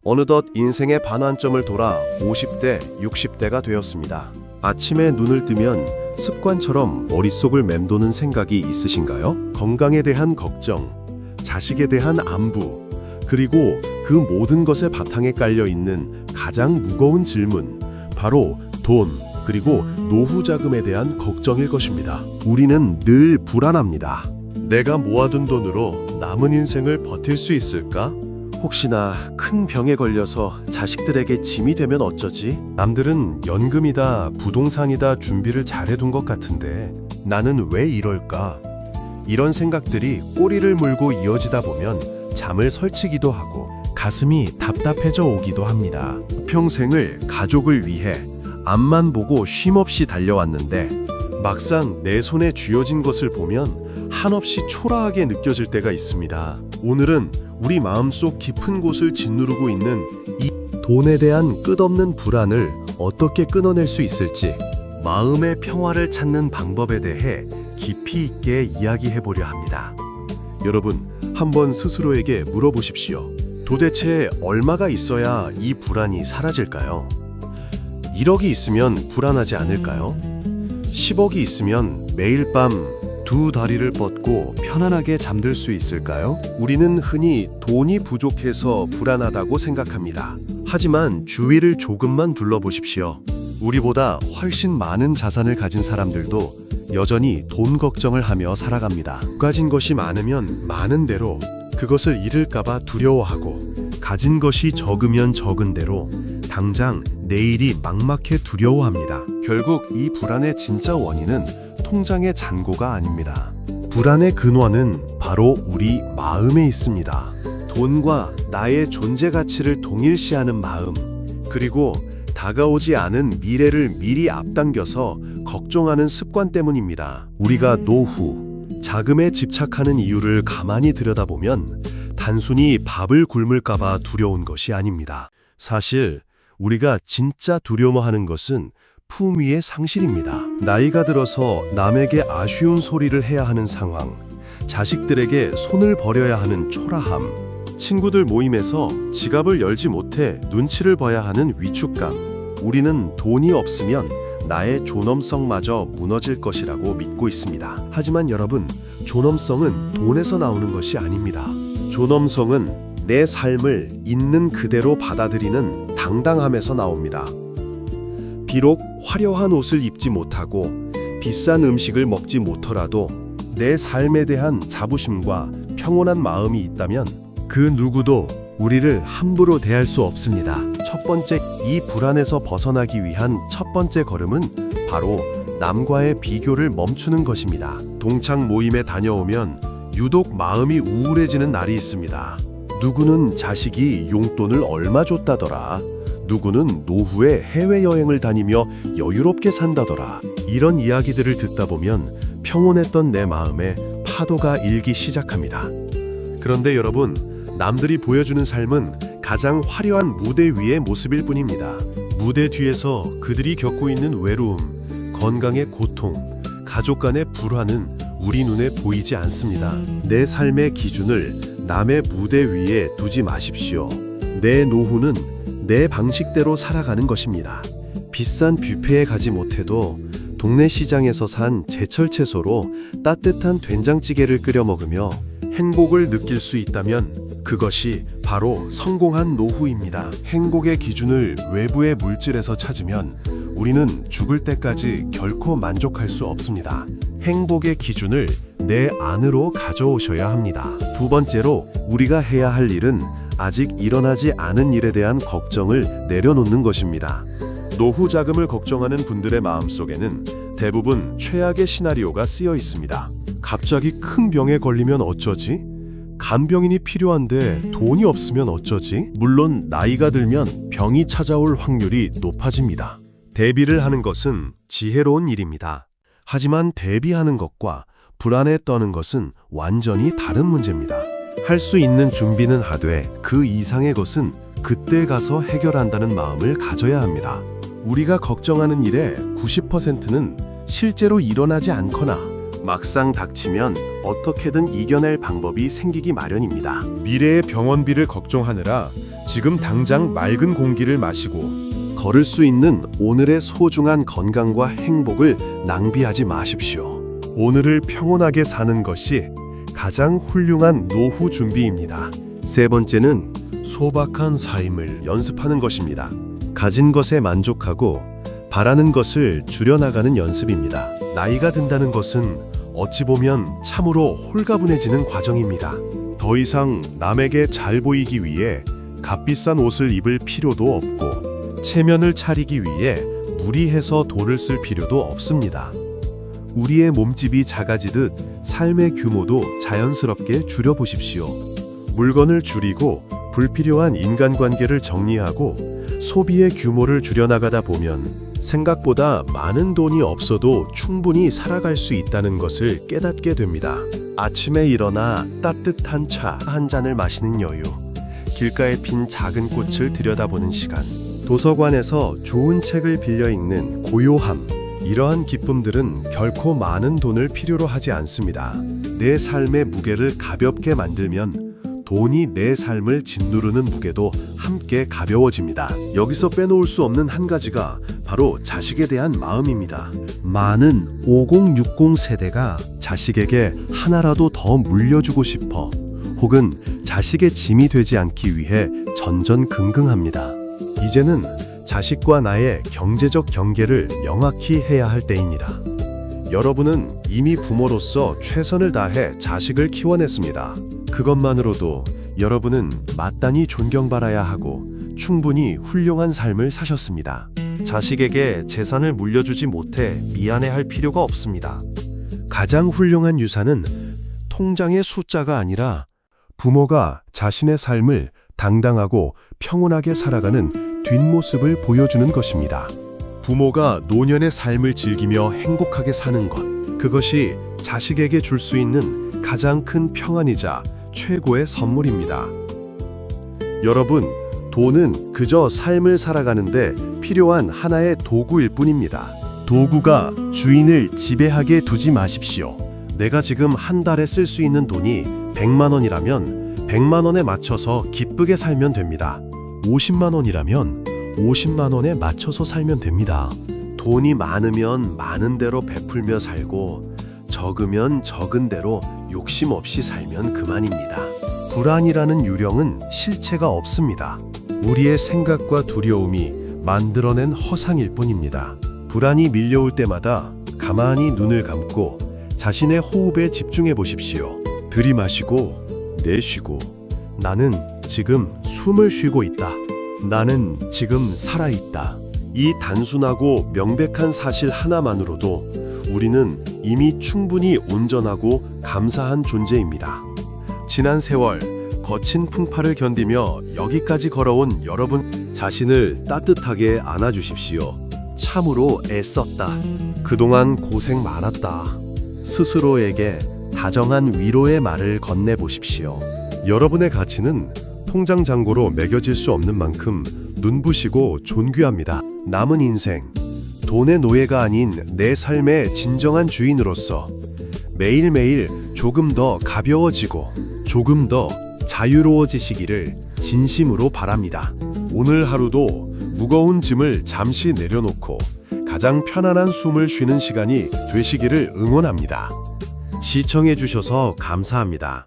어느덧 인생의 반환점을 돌아 50대, 60대가 되었습니다. 아침에 눈을 뜨면 습관처럼 머릿속을 맴도는 생각이 있으신가요? 건강에 대한 걱정, 자식에 대한 안부, 그리고 그 모든 것의 바탕에 깔려 있는 가장 무거운 질문, 바로 돈, 그리고 노후 자금에 대한 걱정일 것입니다. 우리는 늘 불안합니다. 내가 모아둔 돈으로 남은 인생을 버틸 수 있을까? 혹시나 큰 병에 걸려서 자식들에게 짐이 되면 어쩌지? 남들은 연금이다, 부동산이다 준비를 잘해둔 것 같은데 나는 왜 이럴까? 이런 생각들이 꼬리를 물고 이어지다 보면 잠을 설치기도 하고 가슴이 답답해져 오기도 합니다. 평생을 가족을 위해 앞만 보고 쉼없이 달려왔는데 막상 내 손에 쥐어진 것을 보면 한없이 초라하게 느껴질 때가 있습니다. 오늘은 우리 마음속 깊은 곳을 짓누르고 있는 이 돈에 대한 끝없는 불안을 어떻게 끊어낼 수 있을지, 마음의 평화를 찾는 방법에 대해 깊이 있게 이야기해 보려 합니다. 여러분, 한번 스스로에게 물어보십시오. 도대체 얼마가 있어야 이 불안이 사라질까요? 1억이 있으면 불안하지 않을까요? 10억이 있으면 매일 밤 두 다리를 뻗고 편안하게 잠들 수 있을까요? 우리는 흔히 돈이 부족해서 불안하다고 생각합니다. 하지만 주위를 조금만 둘러보십시오. 우리보다 훨씬 많은 자산을 가진 사람들도 여전히 돈 걱정을 하며 살아갑니다. 가진 것이 많으면 많은 대로 그것을 잃을까봐 두려워하고, 가진 것이 적으면 적은 대로 당장 내일이 막막해 두려워합니다. 결국 이 불안의 진짜 원인은 통장의 잔고가 아닙니다. 불안의 근원은 바로 우리 마음에 있습니다. 돈과 나의 존재 가치를 동일시하는 마음, 그리고 다가오지 않은 미래를 미리 앞당겨서 걱정하는 습관 때문입니다. 우리가 노후, 자금에 집착하는 이유를 가만히 들여다보면 단순히 밥을 굶을까봐 두려운 것이 아닙니다. 사실 우리가 진짜 두려워하는 것은 품위의 상실입니다. 나이가 들어서 남에게 아쉬운 소리를 해야 하는 상황, 자식들에게 손을 벌여야 하는 초라함, 친구들 모임에서 지갑을 열지 못해 눈치를 봐야 하는 위축감. 우리는 돈이 없으면 나의 존엄성마저 무너질 것이라고 믿고 있습니다. 하지만 여러분, 존엄성은 돈에서 나오는 것이 아닙니다. 존엄성은 내 삶을 있는 그대로 받아들이는 당당함에서 나옵니다. 비록 화려한 옷을 입지 못하고 비싼 음식을 먹지 못하더라도 내 삶에 대한 자부심과 평온한 마음이 있다면 그 누구도 우리를 함부로 대할 수 없습니다. 첫 번째, 이 불안에서 벗어나기 위한 첫 번째 걸음은 바로 남과의 비교를 멈추는 것입니다. 동창 모임에 다녀오면 유독 마음이 우울해지는 날이 있습니다. 누구는 자식이 용돈을 얼마 줬다더라. 누구는 노후에 해외여행을 다니며 여유롭게 산다더라. 이런 이야기들을 듣다 보면 평온했던 내 마음에 파도가 일기 시작합니다. 그런데 여러분, 남들이 보여주는 삶은 가장 화려한 무대 위의 모습일 뿐입니다. 무대 뒤에서 그들이 겪고 있는 외로움, 건강의 고통, 가족 간의 불화는 우리 눈에 보이지 않습니다. 내 삶의 기준을 남의 무대 위에 두지 마십시오. 내 노후는 내 방식대로 살아가는 것입니다. 비싼 뷔페에 가지 못해도 동네 시장에서 산 제철 채소로 따뜻한 된장찌개를 끓여 먹으며 행복을 느낄 수 있다면 그것이 바로 성공한 노후입니다. 행복의 기준을 외부의 물질에서 찾으면 우리는 죽을 때까지 결코 만족할 수 없습니다. 행복의 기준을 내 안으로 가져오셔야 합니다. 두 번째로 우리가 해야 할 일은 아직 일어나지 않은 일에 대한 걱정을 내려놓는 것입니다. 노후 자금을 걱정하는 분들의 마음속에는 대부분 최악의 시나리오가 쓰여 있습니다. 갑자기 큰 병에 걸리면 어쩌지? 간병인이 필요한데 돈이 없으면 어쩌지? 물론 나이가 들면 병이 찾아올 확률이 높아집니다. 대비를 하는 것은 지혜로운 일입니다. 하지만 대비하는 것과 불안에 떠는 것은 완전히 다른 문제입니다. 할 수 있는 준비는 하되 그 이상의 것은 그때 가서 해결한다는 마음을 가져야 합니다. 우리가 걱정하는 일의 90%는 실제로 일어나지 않거나 막상 닥치면 어떻게든 이겨낼 방법이 생기기 마련입니다. 미래의 병원비를 걱정하느라 지금 당장 맑은 공기를 마시고 걸을 수 있는 오늘의 소중한 건강과 행복을 낭비하지 마십시오. 오늘을 평온하게 사는 것이 가장 훌륭한 노후 준비입니다. 세 번째는 소박한 삶을 연습하는 것입니다. 가진 것에 만족하고 바라는 것을 줄여나가는 연습입니다. 나이가 든다는 것은 어찌 보면 참으로 홀가분해지는 과정입니다. 더 이상 남에게 잘 보이기 위해 값비싼 옷을 입을 필요도 없고 체면을 차리기 위해 무리해서 돈을 쓸 필요도 없습니다. 우리의 몸집이 작아지듯 삶의 규모도 자연스럽게 줄여보십시오. 물건을 줄이고 불필요한 인간관계를 정리하고 소비의 규모를 줄여나가다 보면 생각보다 많은 돈이 없어도 충분히 살아갈 수 있다는 것을 깨닫게 됩니다. 아침에 일어나 따뜻한 차 한 잔을 마시는 여유, 길가에 핀 작은 꽃을 들여다보는 시간, 도서관에서 좋은 책을 빌려 읽는 고요함, 이러한 기쁨들은 결코 많은 돈을 필요로 하지 않습니다. 내 삶의 무게를 가볍게 만들면 돈이 내 삶을 짓누르는 무게도 함께 가벼워집니다. 여기서 빼놓을 수 없는 한 가지가 바로 자식에 대한 마음입니다. 많은 5060 세대가 자식에게 하나라도 더 물려주고 싶어 혹은 자식의 짐이 되지 않기 위해 전전긍긍합니다. 이제는 자식과 나의 경제적 경계를 명확히 해야 할 때입니다. 여러분은 이미 부모로서 최선을 다해 자식을 키워냈습니다. 그것만으로도 여러분은 마땅히 존경받아야 하고 충분히 훌륭한 삶을 사셨습니다. 자식에게 재산을 물려주지 못해 미안해할 필요가 없습니다. 가장 훌륭한 유산은 통장의 숫자가 아니라 부모가 자신의 삶을 당당하고 평온하게 살아가는 뒷모습을 보여주는 것입니다. 부모가 노년의 삶을 즐기며 행복하게 사는 것, 그것이 자식에게 줄 수 있는 가장 큰 평안이자 최고의 선물입니다. 여러분, 돈은 그저 삶을 살아가는데 필요한 하나의 도구일 뿐입니다. 도구가 주인을 지배하게 두지 마십시오. 내가 지금 한 달에 쓸 수 있는 돈이 100만 원이라면 100만 원에 맞춰서 기쁘게 살면 됩니다. 50만 원이라면 50만 원에 맞춰서 살면 됩니다. 돈이 많으면 많은 대로 베풀며 살고 적으면 적은 대로 욕심 없이 살면 그만입니다. 불안이라는 유령은 실체가 없습니다. 우리의 생각과 두려움이 만들어낸 허상일 뿐입니다. 불안이 밀려올 때마다 가만히 눈을 감고 자신의 호흡에 집중해 보십시오. 들이마시고 내쉬고, 나는 지금 숨을 쉬고 있다. 나는 지금 살아있다. 이 단순하고 명백한 사실 하나만으로도 우리는 이미 충분히 온전하고 감사한 존재입니다. 지난 세월 거친 풍파를 견디며 여기까지 걸어온 여러분 자신을 따뜻하게 안아주십시오. 참으로 애썼다. 그동안 고생 많았다. 스스로에게 다정한 위로의 말을 건네보십시오. 여러분의 가치는 통장 잔고로 매겨질 수 없는 만큼 눈부시고 존귀합니다. 남은 인생, 돈의 노예가 아닌 내 삶의 진정한 주인으로서 매일매일 조금 더 가벼워지고 조금 더 자유로워지시기를 진심으로 바랍니다. 오늘 하루도 무거운 짐을 잠시 내려놓고 가장 편안한 숨을 쉬는 시간이 되시기를 응원합니다. 시청해 주셔서 감사합니다.